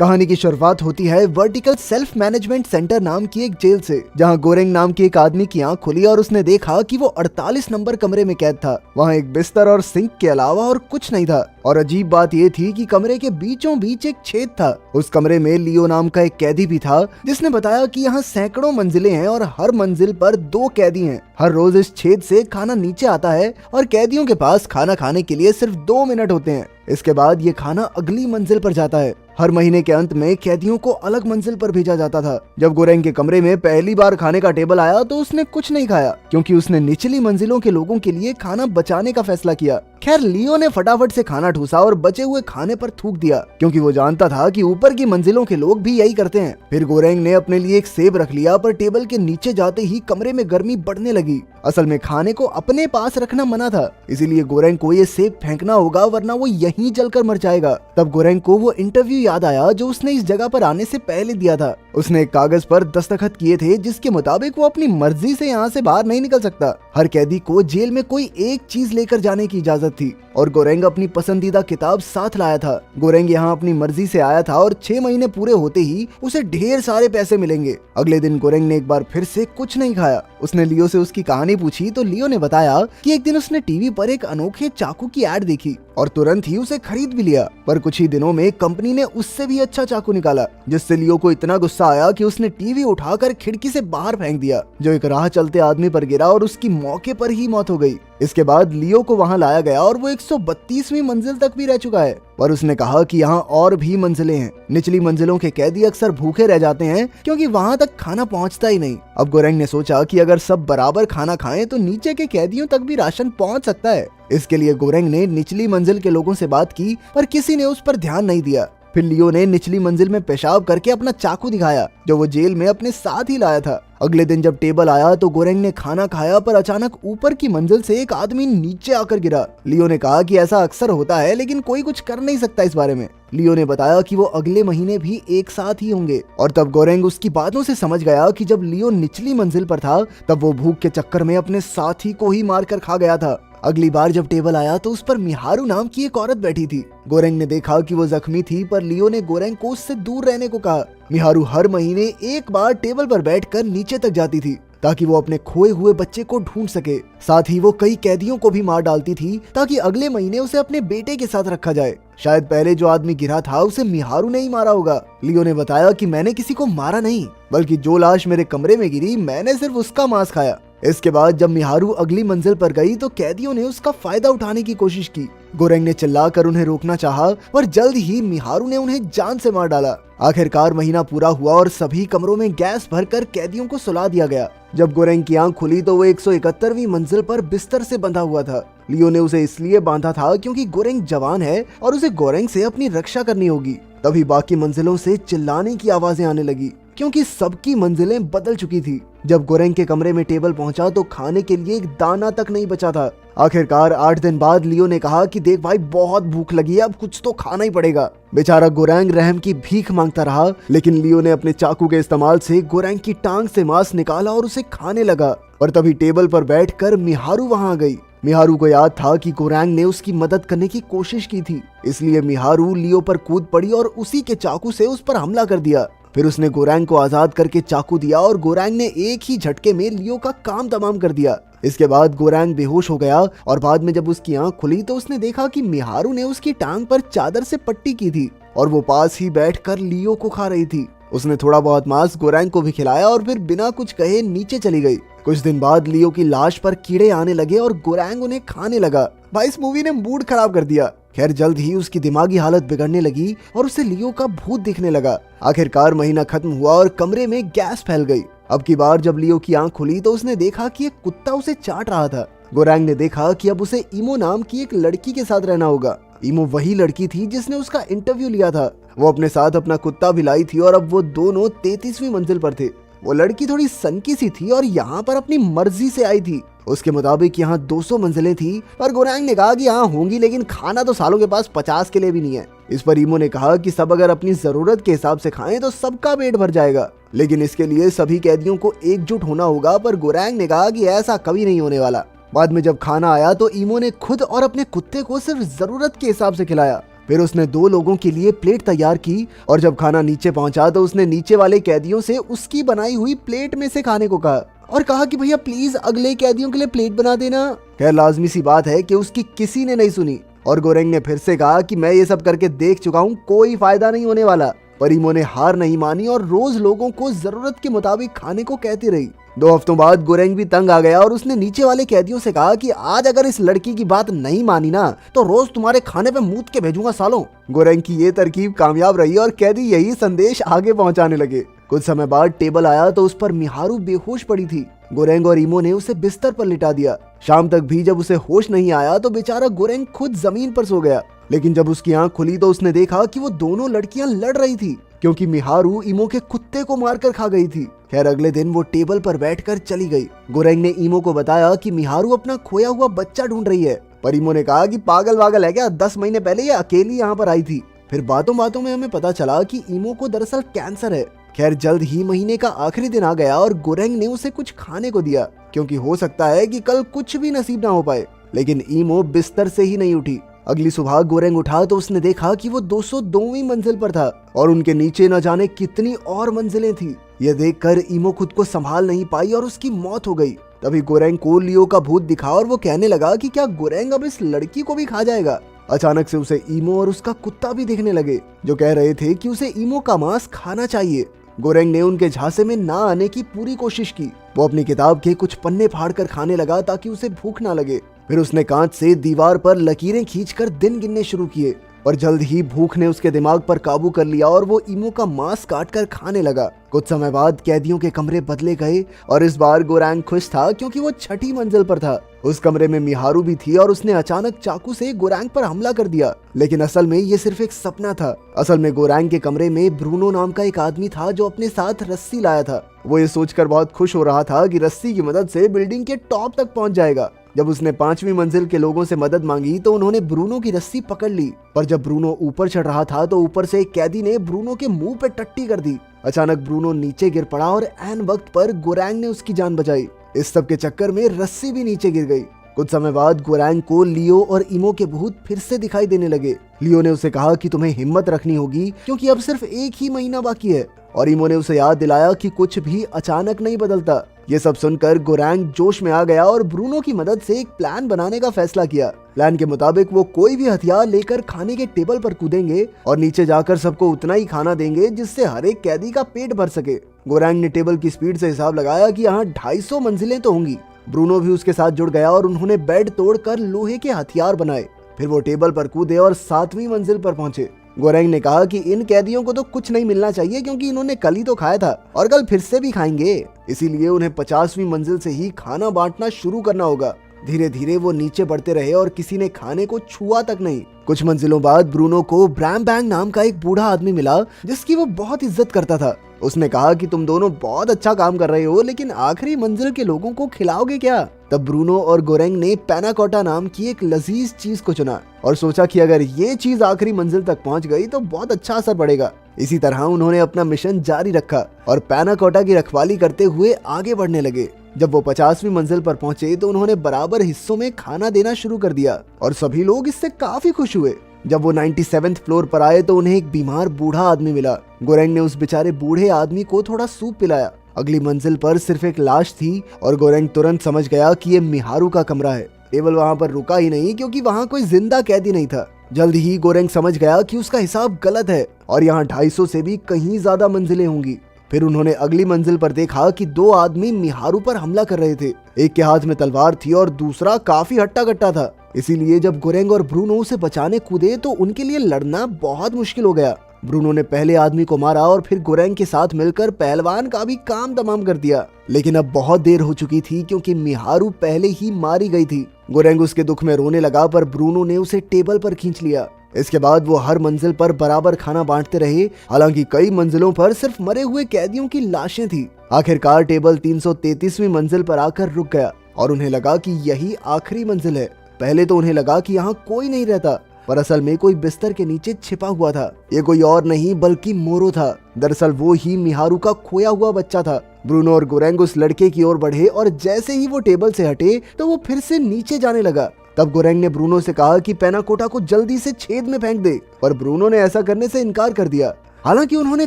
कहानी की शुरुआत होती है वर्टिकल सेल्फ मैनेजमेंट सेंटर नाम की एक जेल से, जहां गोरेंग नाम के एक आदमी की आंख खुली और उसने देखा कि वो 48 नंबर कमरे में कैद था। वहां एक बिस्तर और सिंक के अलावा और कुछ नहीं था। और अजीब बात ये थी कि कमरे के बीचों बीच एक छेद था। उस कमरे में लियो नाम का एक कैदी भी था, जिसने बताया कि यहाँ सैकड़ों मंजिलें हैं और हर मंजिल पर 2 कैदी हैं। हर रोज इस छेद से खाना नीचे आता है और कैदियों के पास खाना खाने के लिए सिर्फ 2 मिनट होते हैं। इसके बाद ये खाना अगली मंजिल पर जाता है। हर महीने के अंत में कैदियों को अलग मंजिल पर भेजा जाता था। जब गोरेंग के कमरे में पहली बार खाने का टेबल आया तो उसने कुछ नहीं खाया, क्योंकि उसने निचली मंजिलों के लोगों के लिए खाना बचाने का फैसला किया। खैर, लियो ने फटाफट से खाना ठूसा और बचे हुए खाने पर थूक दिया, क्योंकि वो जानता था कि ऊपर की मंजिलों के लोग भी यही करते हैं। फिर गोरेंग ने अपने लिए एक सेब रख लिया, पर टेबल के नीचे जाते ही कमरे में गर्मी बढ़ने लगी। असल में खाने को अपने पास रखना मना था, इसीलिए गोरेंग को ये सेब फेंकना होगा, वरना वो यहीं जलकर मर जाएगा। तब गोरेंग को वो इंटरव्यू याद आया जो उसने इस जगह पर आने से पहले दिया था। उसने एक कागज पर दस्तखत किए थे, जिसके मुताबिक वो अपनी मर्जी से यहाँ से बाहर नहीं निकल सकता। हर कैदी को जेल में कोई एक चीज लेकर जाने की इजाजत थी, और गोरेंग अपनी पसंदीदा किताब साथ लाया था। गोरेंग यहाँ अपनी मर्जी से आया था और 6 महीने पूरे होते ही उसे ढेर सारे पैसे मिलेंगे। अगले दिन गोरेंग ने एक बार फिर से कुछ नहीं खाया। उसने लियो से उसकी कहानी पूछी तो लियो ने बताया कि एक दिन उसने टीवी पर एक अनोखे चाकू की एड देखी और तुरंत ही उसे खरीद भी लिया। पर कुछ ही दिनों में कंपनी ने उससे भी अच्छा चाकू निकाला, जिससे लियो को इतना गुस्सा आया कि उसने टीवी उठाकर खिड़की से बाहर फेंक दिया, जो एक राह चलते आदमी पर गिरा और उसकी मौके पर ही मौत हो गई। इसके बाद लियो को वहां लाया गया और वो 132वीं मंजिल तक भी रह चुका है। पर उसने कहा कि यहाँ और भी मंजिलें हैं। निचली मंजिलों के कैदी अक्सर भूखे रह जाते हैं, क्योंकि वहां तक खाना पहुंचता ही नहीं। अब गोरेंग ने सोचा कि अगर सब बराबर खाना खाएं तो नीचे के कैदियों तक भी राशन पहुंच सकता है। इसके लिए गोरेंग ने निचली मंजिल के लोगों से बात की, पर किसी ने उस पर ध्यान नहीं दिया। फिर लियो ने निचली मंजिल में पेशाब करके अपना चाकू दिखाया, जो वो जेल में अपने साथ ही लाया था। अगले दिन जब टेबल आया तो गोरेंग ने खाना खाया, पर अचानक ऊपर की मंजिल से एक आदमी नीचे आकर गिरा। लियो ने कहा कि ऐसा अक्सर होता है, लेकिन कोई कुछ कर नहीं सकता इस बारे में। लियो ने बताया कि वो अगले महीने भी एक साथ ही होंगे। और तब गोरेंग उसकी बातों से समझ गया कि जब लियो निचली मंजिल पर था, तब वो भूख के चक्कर में अपने साथी को ही मारकर खा गया था। अगली बार जब टेबल आया तो उस पर मिहारू नाम की एक औरत बैठी थी। गोरेंग ने देखा कि वो जख्मी थी, पर लियो ने गोरेंग को उससे दूर रहने को कहा। मिहारू हर महीने एक बार टेबल पर बैठकर नीचे तक जाती थी, ताकि वो अपने खोए हुए बच्चे को ढूंढ सके। साथ ही वो कई कैदियों को भी मार डालती थी, ताकि अगले महीने उसे अपने बेटे के साथ रखा जाए। शायद पहले जो आदमी गिरा था उसे मिहारू ने ही मारा होगा। लियो ने बताया कि मैंने किसी को मारा नहीं, बल्कि जो लाश मेरे कमरे में गिरी, मैंने सिर्फ उसका मांस खाया। इसके बाद जब मिहारू अगली मंजिल पर गई तो कैदियों ने उसका फायदा उठाने की कोशिश की। गोरेंग ने चिल्लाकर उन्हें रोकना चाहा, पर जल्द ही मिहारू ने उन्हें जान से मार डाला। आखिरकार महीना पूरा हुआ और सभी कमरों में गैस भरकर कैदियों को सुला दिया गया। जब गोरेंग की आंख खुली तो वो 171वीं मंजिल पर बिस्तर से बंधा हुआ था। लियो ने उसे इसलिए बांधा था क्योंकि गोरेंग जवान है और उसे गोरेंग से अपनी रक्षा करनी होगी। तभी बाकी मंजिलों से चिल्लाने की आवाजें आने लगी, क्योंकि सबकी मंजिलें बदल चुकी थी। जब गोरेंग के कमरे में टेबल पहुंचा तो खाने के लिए एक दाना तक नहीं बचा था। आखिरकार 8 दिन बाद लियो ने कहा कि देख भाई, बहुत भूख लगी है, अब कुछ तो खाना ही पड़ेगा। बेचारा गोरेंग रहम की भीख मांगता रहा, लेकिन लियो ने अपने चाकू के इस्तेमाल से गोरेंग की टांग से मांस निकाला और उसे खाने लगा। और तभी टेबल पर बैठकर मिहारू वहां आ गई। मिहारू को याद था कि गोरेंग ने उसकी मदद करने की कोशिश की थी, इसलिए मिहारू लियो पर कूद पड़ी और उसी के चाकू से उस पर हमला कर दिया। फिर उसने गोरेंग को आजाद करके चाकू दिया और गोरेंग ने एक ही झटके में लियो का काम तमाम कर दिया। इसके बाद गोरेंग बेहोश हो गया और बाद में जब उसकी आंख खुली तो उसने देखा कि मिहारू ने उसकी टांग पर चादर से पट्टी की थी और वो पास ही बैठकर लियो को खा रही थी। उसने थोड़ा बहुत मांस गोरेंग को भी खिलाया और फिर बिना कुछ कहे नीचे चली गई। कुछ दिन बाद लियो की लाश पर कीड़े आने लगे और गोरेंग उन्हें खाने लगा। भाई, इस मूवी ने मूड खराब कर दिया। खैर, जल्द ही उसकी दिमागी हालत बिगड़ने लगी और उसे लियो का भूत दिखने लगा। आखिरकार महीना खत्म हुआ और कमरे में गैस फैल गई। अब की बार जब लियो की आंख खुली तो उसने देखा कि एक कुत्ता उसे चाट रहा था। गोरेंग ने देखा कि अब उसे इमो नाम की एक लड़की के साथ रहना होगा। इमो वही लड़की थी जिसने उसका इंटरव्यू लिया था। वो अपने साथ अपना कुत्ता भी लाई थी और अब वो दोनों 33वीं मंजिल पर थे। वो लड़की थोड़ी सनकी सी थी और यहाँ पर अपनी मर्जी से आई थी। उसके मुताबिक यहाँ 200 मंजिलें थी, पर गोरेंग ने कहा कि यहाँ होंगी, लेकिन खाना तो सालों के पास 50 के लिए भी नहीं है। इस पर इमो ने कहा कि सब अगर अपनी जरूरत के हिसाब से खाएं तो सबका पेट भर जाएगा, लेकिन इसके लिए सभी कैदियों को एकजुट होना होगा। पर गोरेंग ने कहा कि ऐसा कभी नहीं होने वाला। बाद में जब खाना आया तो इमो ने खुद और अपने कुत्ते को सिर्फ जरूरत के हिसाब से खिलाया। फिर उसने 2 लोगों के लिए प्लेट तैयार की और जब खाना नीचे पहुंचा तो उसने नीचे वाले कैदियों से उसकी बनाई हुई प्लेट में से खाने को कहा और कहा कि भैया प्लीज अगले कैदियों के लिए प्लेट बना देना। खैर लाजमी सी बात है कि उसकी किसी ने नहीं सुनी और गोरेंग ने फिर से कहा कि मैं ये सब करके देख चुका हूँ, कोई फायदा नहीं होने वाला। पर इमो ने हार नहीं मानी और रोज लोगों को जरूरत के मुताबिक खाने को कहती रही। 2 हफ्तों बाद गोरेंग भी तंग आ गया और उसने नीचे वाले कैदियों से कहा कि आज अगर इस लड़की की बात नहीं मानी ना तो रोज तुम्हारे खाने पे मूत के भेजूंगा सालों। गोरेंग की ये तरकीब कामयाब रही और कैदी यही संदेश आगे पहुंचाने लगे। कुछ समय बाद टेबल आया तो उस पर मिहारू बेहोश पड़ी थी। गोरेंग और इमो ने उसे बिस्तर पर लिटा दिया। शाम तक भी जब उसे होश नहीं आया तो बेचारा गोरेंग खुद जमीन पर सो गया। लेकिन जब उसकी आंख खुली तो उसने देखा कि वो दोनों लड़कियां लड़ रही थी क्योंकि मिहारू इमो के कुत्ते को मारकर खा गई थी। खैर अगले दिन वो टेबल पर बैठकर चली गई। गोरेंग ने इमो को बताया कि मिहारू अपना खोया हुआ बच्चा ढूंढ रही है, पर इमो ने कहा कि पागल वागल है क्या, 10 महीने पहले ये अकेली यहाँ पर आई थी। फिर बातों बातों में हमें पता चला कि इमो को दरअसल कैंसर है। खैर जल्द ही महीने का आखिरी दिन आ गया और गोरेंग ने उसे कुछ खाने को दिया क्योंकि हो सकता है कि कल कुछ भी नसीब ना हो पाए। लेकिन इमो बिस्तर से ही नहीं उठी। अगली सुबह गोरेंग उठा तो उसने देखा कि वो 202वीं मंजिल पर था और उनके नीचे न जाने कितनी और मंजिलें थी। यह देखकर इमो खुद को संभाल नहीं पाई और उसकी मौत हो गई। तभी गोरेंग को लियो का भूत दिखा और वो कहने लगा कि क्या गोरेंग अब इस लड़की को भी खा जाएगा। अचानक से उसे इमो और उसका कुत्ता भी दिखने लगे जो कह रहे थे कि उसे इमो का मांस खाना चाहिए। गोरेंग ने उनके झांसे में ना आने की पूरी कोशिश की। वो अपनी किताब के कुछ पन्ने फाड़कर खाने लगा ताकि उसे भूख ना लगे। फिर उसने कांच से दीवार पर लकीरें खींचकर दिन गिनने शुरू किए और जल्द ही भूख ने उसके दिमाग पर काबू कर लिया और वो इमो का मांस काटकर खाने लगा। कुछ समय बाद कैदियों के कमरे बदले गए और इस बार गोरेंग खुश था क्योंकि वो 6ठी मंजिल पर था। उस कमरे में मिहारू भी थी और उसने अचानक चाकू से गोरेंग पर हमला कर दिया। लेकिन असल में ये सिर्फ एक सपना था। असल में गोरेंग के कमरे में ब्रूनो नाम का एक आदमी था जो अपने साथ रस्सी लाया था। वो ये सोचकर बहुत खुश हो रहा था कि रस्सी की मदद से बिल्डिंग के टॉप तक पहुंच जाएगा। जब उसने 5वीं मंजिल के लोगों से मदद मांगी तो उन्होंने ब्रूनो की रस्सी पकड़ ली, पर जब ब्रूनो ऊपर चढ़ रहा था तो ऊपर से एक कैदी ने ब्रूनो के मुंह पे टट्टी कर दी। अचानक ब्रूनो नीचे गिर पड़ा और ऐन वक्त पर गोरेंग ने उसकी जान बचाई। इस सब के चक्कर में रस्सी भी नीचे गिर गई। कुछ समय बाद गोरेंग को लियो और इमो के भूत फिर से दिखाई देने लगे। लियो ने उसे कहा कि तुम्हें हिम्मत रखनी होगी क्योंकि अब सिर्फ 1 ही महीना बाकी है और इमो ने उसे याद दिलाया कि कुछ भी अचानक नहीं बदलता। ये सब सुनकर गोरेंग जोश में आ गया और ब्रूनो की मदद से एक प्लान बनाने का फैसला किया। प्लान के मुताबिक वो कोई भी हथियार लेकर खाने के टेबल पर कूदेंगे और नीचे जाकर सबको उतना ही खाना देंगे जिससे हर एक कैदी का पेट भर सके। गोरेंग ने टेबल की स्पीड से हिसाब लगाया कि यहाँ 250 मंजिलें तो होंगी। ब्रूनो भी उसके साथ जुड़ गया और उन्होंने बेड तोड़कर लोहे के हथियार बनाए। फिर वो टेबल पर कूदे और 7वीं मंजिल पर पहुंचे। गोरेंग ने कहा कि इन कैदियों को तो कुछ नहीं मिलना चाहिए क्योंकि इन्होंने कल ही तो खाया था और कल फिर से भी खाएंगे, इसीलिए उन्हें 50वीं मंजिल से ही खाना बांटना शुरू करना होगा। धीरे धीरे वो नीचे बढ़ते रहे और किसी ने खाने को छुआ तक नहीं। कुछ मंजिलों बाद ब्रूनो को ब्रैम बैंग नाम का एक बूढ़ा आदमी मिला जिसकी वो बहुत इज्जत करता था। उसने कहा कि तुम दोनों बहुत अच्छा काम कर रहे हो, लेकिन आखिरी मंजिल के लोगों को खिलाओगे क्या? तब ब्रूनो और गोरेंग ने पैनाकोटा नाम की एक लजीज चीज को चुना और सोचा कि अगर ये चीज आखिरी मंजिल तक पहुंच गई तो बहुत अच्छा असर पड़ेगा। इसी तरह उन्होंने अपना मिशन जारी रखा और पैनाकोटा की रखवाली करते हुए आगे बढ़ने लगे। जब वो 50वीं मंजिल पर पहुंचे तो उन्होंने बराबर हिस्सों में खाना देना शुरू कर दिया और सभी लोग इससे काफी खुश हुए। जब वो 97th फ्लोर पर आए तो उन्हें एक बीमार बूढ़ा आदमी मिला। गोरेंग ने उस बेचारे बूढ़े आदमी को थोड़ा सूप पिलाया। अगली मंजिल पर सिर्फ एक लाश थी और गोरेंग तुरंत समझ गया कि ये मिहारू का कमरा है। केवल वहाँ पर रुका ही नहीं क्योंकि वहाँ कोई जिंदा कैदी नहीं था। जल्द ही गोरेंग समझ गया कि उसका हिसाब गलत है और यहाँ 250 से भी कहीं ज्यादा मंजिलें होंगी। फिर उन्होंने अगली मंजिल पर देखा कि 2 आदमी मिहारू पर हमला कर रहे थे। एक के हाथ में तलवार थी और दूसरा काफी हट्टा कट्टा था। इसीलिए जब गोरेंग और ब्रूनो उसे बचाने कूदे तो उनके लिए लड़ना बहुत मुश्किल हो गया। ब्रूनो ने पहले आदमी को मारा और फिर गोरेंग के साथ मिलकर पहलवान का भी काम तमाम कर दिया। लेकिन अब बहुत देर हो चुकी थी क्योंकि मिहारू पहले ही मारी गई थी। गोरेंग उसके दुख में रोने लगा पर ब्रूनो ने उसे टेबल पर खींच लिया। इसके बाद वो हर मंजिल पर बराबर खाना बांटते रहे। हालांकि कई मंजिलों पर सिर्फ मरे हुए कैदियों की लाशें थी। आखिरकार टेबल 333वीं मंजिल पर आकर रुक गया और उन्हें लगा कि यही आखिरी मंजिल है। पहले तो उन्हें लगा कि यहाँ कोई नहीं रहता, पर असल में कोई बिस्तर के नीचे छिपा हुआ था। ये कोई और नहीं बल्कि मोरो था। दरअसल वो ही मिहारू का खोया हुआ बच्चा था। ब्रूनो और गोरेंग उस लड़के की ओर बढ़े और जैसे ही वो टेबल से हटे तो वो फिर से नीचे जाने लगा। तब गोरेंग ने ब्रूनो से कहा कि पेनाकोटा को जल्दी से छेद में फेंक दे, पर ब्रूनो ने ऐसा करने से इनकार कर दिया। हालांकि उन्होंने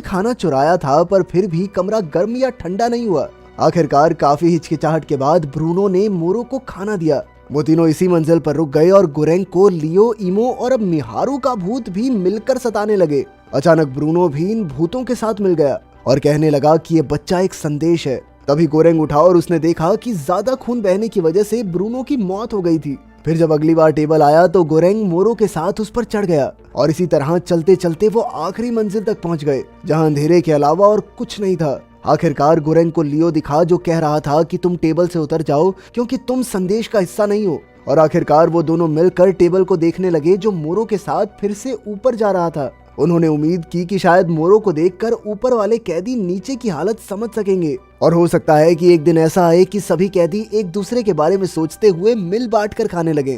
खाना चुराया था, पर फिर भी कमरा गर्म या ठंडा नहीं हुआ। आखिरकार काफी हिचकिचाहट के बाद ब्रूनो ने मोरो को खाना दिया। वो तीनों इसी मंजिल पर रुक गए और गोरेंग को लियो, इमो और अब मिहारू का भूत भी मिलकर सताने लगे। अचानक ब्रूनो भी इन भूतों के साथ मिल गया और कहने लगा कि ये बच्चा एक संदेश है। तभी गोरेंग उठा और उसने देखा कि ज्यादा खून बहने की वजह से ब्रूनो की मौत हो गई थी। फिर जब अगली बार टेबल आया तो गोरेंग मोरो के साथ उस पर चढ़ गया और इसी तरह चलते चलते वो आखिरी मंजिल तक पहुंच गए, जहां अंधेरे के अलावा और कुछ नहीं था। आखिरकार गोरेंग को लियो दिखा, जो कह रहा था कि तुम टेबल से उतर जाओ क्योंकि तुम संदेश का हिस्सा नहीं हो। और आखिरकार वो दोनों मिलकर टेबल को देखने लगे, जो मोरो के साथ फिर से ऊपर जा रहा था। उन्होंने उम्मीद की कि शायद मोरो को देखकर ऊपर वाले कैदी नीचे की हालत समझ सकेंगे और हो सकता है कि एक दिन ऐसा आए कि सभी कैदी एक दूसरे के बारे में सोचते हुए मिल बांट कर खाने लगे।